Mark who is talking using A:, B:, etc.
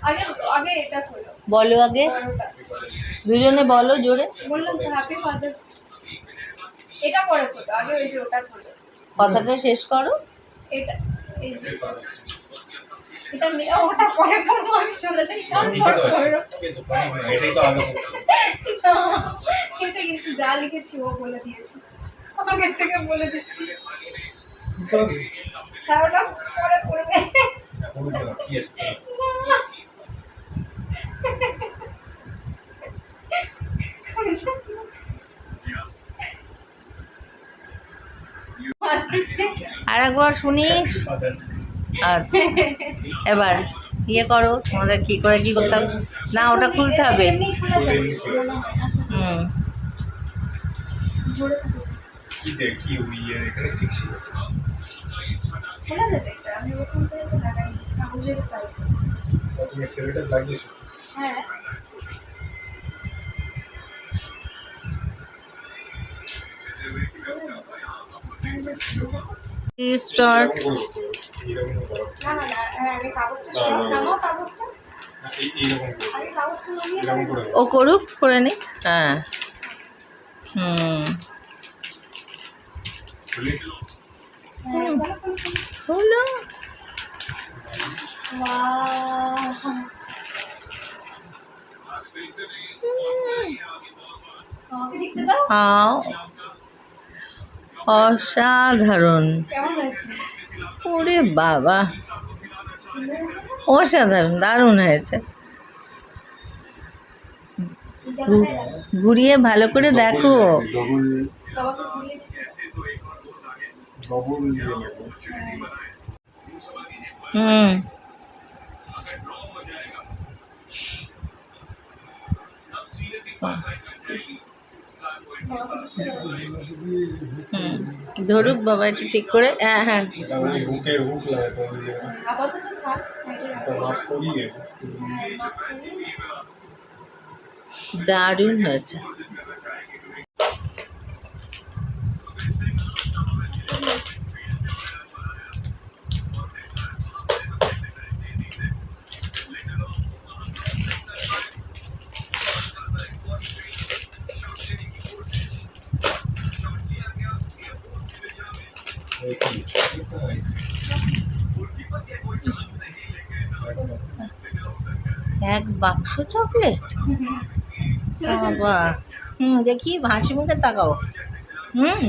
A: আগে আগে এটা খোলো,
B: বলো আগে
A: বড়টা।
B: দুজনে বলো জোরে।
A: বললাম তো হ্যাপি ফাদার্স। এটা পরে খোলো, আগে ওই যে ওটা খোলো।
B: কথাটা শেষ করো।
A: এটা এই যে এটা ওটা পরে পড়বো, আমি চলে যাই তারপর পড়ো। এটা কিন্তু যা লিখেছি ও বলে দিয়েছি, আগের থেকে বলে দিচ্ছি। হ্যাঁ ওটা পরে পড়বে।
B: আর একবার শুনি। আচ্ছা এবার ইয়ে করো, তোমাদের কি করে কি করতে হবে। না ওটা খুলতে হবে। হুম
A: খোলা যাবে এটা, আমি ওরকম করে তো লাগাই কাগজের তার। হ্যাঁ
B: স্টার্ট।
A: না না না, আগে কাগজটা সরাও, নামাও কাগজটা, আগে কাগজটা নামিয়ে
B: ও করুক, করে নি। হ্যাঁ হুম হলো। আও অসাধারণ।
A: কেমন হয়েছে?
B: ওরে বাবা অসাধারণ, দারুণ হয়েছে। ঘুরিয়ে ভালো করে দেখো।
A: বাবাকে ঘুরিয়ে দিতে।
B: হুম হুম ধরুক বাবা একটু ঠিক করে। হ্যাঁ হ্যাঁ
A: আপাতত থাক সাইডে রাখো।
B: দারুণ হয়েছে। এক বাক্স চকলেট। বাবা হুম দেখি হাসি মুখে তাকাও। হুম